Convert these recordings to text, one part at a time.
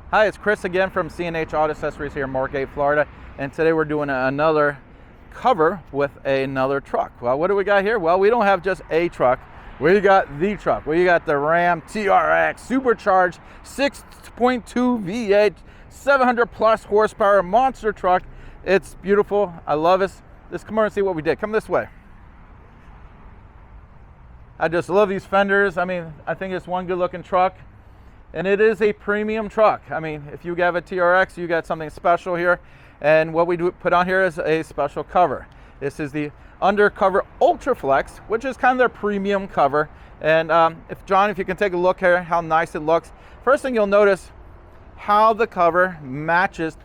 Hi, it's Chris again from C&H Auto Accessories here in Margate, Florida, and today we're doing another cover with another truck. Well, what do we got here? Well, we don't have just a truck. We got the truck. We got the Ram TRX supercharged 6.2 V8, 700 plus horsepower monster truck. It's beautiful. I love it. Let's come over and see what we did. Come this way. I just love these fenders. I mean, I think it's one good looking truck. And it is a premium truck. I mean, if you have a TRX, you got something special here. And what we do put on here is a special cover. This is the Undercover Ultra Flex, which is kind of their premium cover. And if you can take a look here, how nice it looks. First thing you'll notice, how the cover matches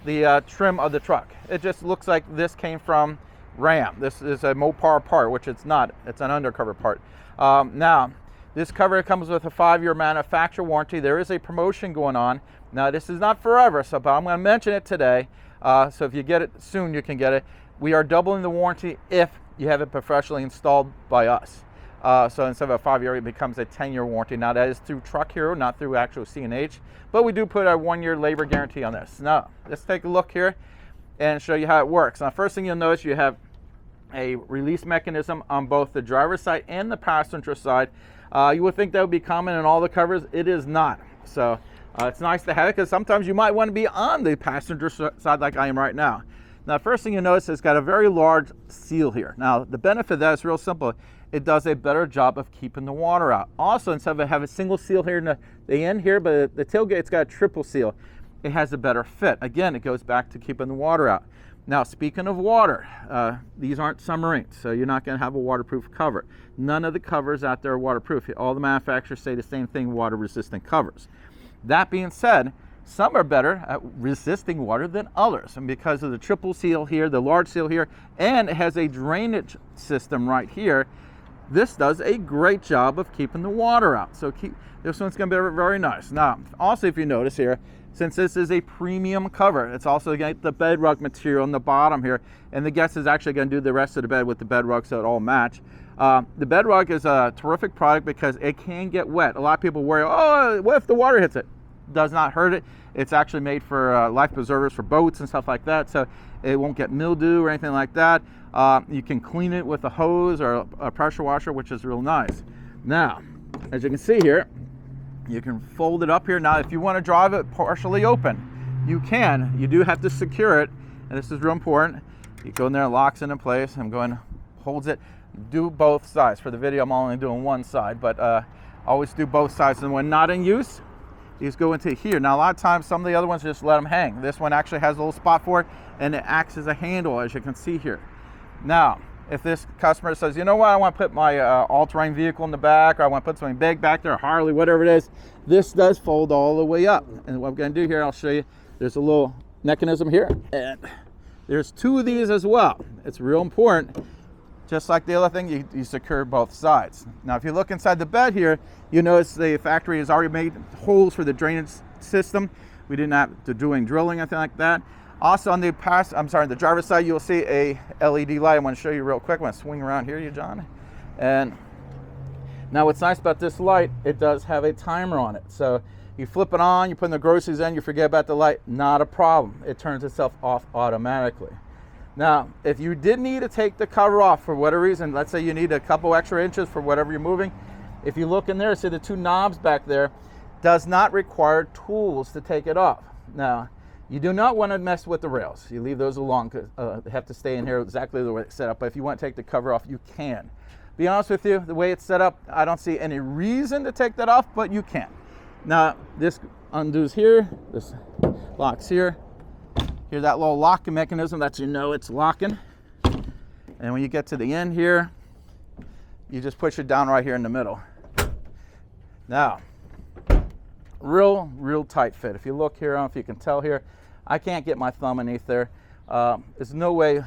the trim of the truck. It just looks like this came from Ram. This is a Mopar part, which it's not. It's an Undercover part. Now, this cover comes with a 5-year manufacturer warranty. There is a promotion going on. Now, this is not forever, but I'm going to mention it today. So if you get it soon, you can get it. We are doubling the warranty if you have it professionally installed by us. So instead of a 5-year, it becomes a 10-year warranty. Now, that is through Truck Hero, not through actual C&H, but we do put a 1-year labor guarantee on this. Now, let's take a look here and show you how it works. Now, first thing you'll notice, you have a release mechanism on both the driver's side and the passenger side. You would think that would be common in all the covers. It is not. So it's nice to have it because sometimes you might want to be on the passenger side like I am right now. Now, first thing you notice, it's got a very large seal here. Now, the benefit of that is real simple. It does a better job of keeping the water out. Also, instead of having a single seal here in the end here, but the tailgate's got a triple seal, it has a better fit. Again, it goes back to keeping the water out. Now, speaking of water, these aren't submarines, so you're not going to have a waterproof cover. None of the covers out there are waterproof. All the manufacturers say the same thing, water-resistant covers. That being said, some are better at resisting water than others. And because of the triple seal here, the large seal here, and it has a drainage system right here, this does a great job of keeping the water out. So this one's going to be very nice. Now, also, if you notice here, since this is a premium cover, it's also got the bedrock material on the bottom here, and the guest is actually going to do the rest of the bed with the bedrock so it all match. The bedrock is a terrific product because it can get wet. A lot of people worry, oh, what if the water hits it? Does not hurt it. It's actually made for life preservers for boats and stuff like that, so it won't get mildew or anything like that. You can clean it with a hose or a pressure washer, which is real nice. Now, as you can see here, you can fold it up here. Now, if you want to drive it partially open, you can. You do have to secure it, and this is real important. You go in there, it locks it in place. I'm going, holds it. Do both sides. For the video, I'm only doing one side, but always do both sides. And when not in use, these go into here. Now, a lot of times, some of the other ones just let them hang. This one actually has a little spot for it, and it acts as a handle, as you can see here. Now, if this customer says, you know what, I want to put my all-terrain vehicle in the back, or I want to put something big back there, Harley, whatever it is, this does fold all the way up. And what I'm going to do here, I'll show you, there's a little mechanism here, and there's 2 of these as well. It's real important. Just like the other thing, you secure both sides. Now, if you look inside the bed here, you notice the factory has already made holes for the drainage system. We didn't have to do any drilling, anything like that. Also on the the driver's side, you'll see a LED light. I want to show you real quick. I'm going to swing around here, John. And now what's nice about this light, it does have a timer on it. So you flip it on, you put in the groceries in, you forget about the light, not a problem. It turns itself off automatically. Now, if you did need to take the cover off for whatever reason, let's say you need a couple extra inches for whatever you're moving, if you look in there, see the 2 knobs back there, does not require tools to take it off. Now, you do not want to mess with the rails. You leave those alone because they have to stay in here exactly the way it's set up. But if you want to take the cover off, you can. Be honest with you, the way it's set up, I don't see any reason to take that off, but you can. Now, this undoes here, this locks here. Here's that little locking mechanism that you know it's locking. And when you get to the end here, you just push it down right here in the middle. Now, real tight fit. If you look here, I don't know if you can tell here, I can't get my thumb underneath there. There's no way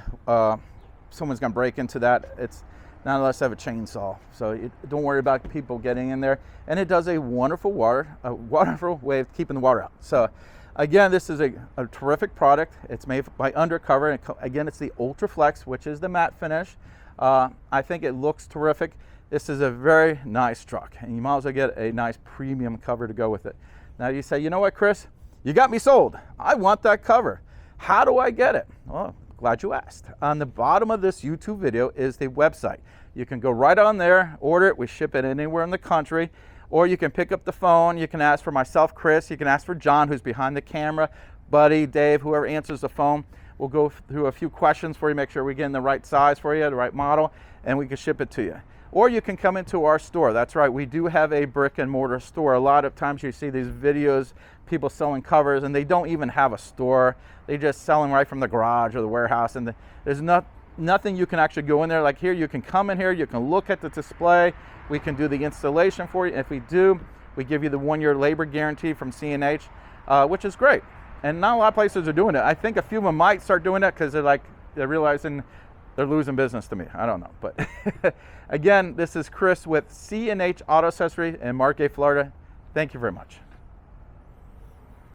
someone's gonna break into that. It's not unless I have a chainsaw. So don't worry about people getting in there. And it does a wonderful way of keeping the water out. So again, this is a terrific product. It's made by Undercover. And again, it's the Ultra Flex, which is the matte finish. I think it looks terrific. This is a very nice truck, and you might as well get a nice premium cover to go with it. Now you say, you know what, Chris? You got me sold. I want that cover. How do I get it? Well, glad you asked. On the bottom of this YouTube video is the website. You can go right on there, order it. We ship it anywhere in the country. Or you can pick up the phone. You can ask for myself, Chris. You can ask for John, who's behind the camera, Buddy, Dave, whoever answers the phone. We'll go through a few questions for you, make sure we're getting the right size for you, the right model, and we can ship it to you. Or you can come into our store. That's right, we do have a brick and mortar store. A lot of times you see these videos, people selling covers, and they don't even have a store. They just selling right from the garage or the warehouse, and there's nothing you can actually go in there. Like here, you can come in here, you can look at the display, we can do the installation for you. If we do, we give you the 1-year labor guarantee from C&H, which is great. And not a lot of places are doing it. I think a few of them might start doing it because they're realizing they're losing business to me. I don't know. But again, this is Chris with C&H Auto Accessory in Margate, Florida. Thank you very much.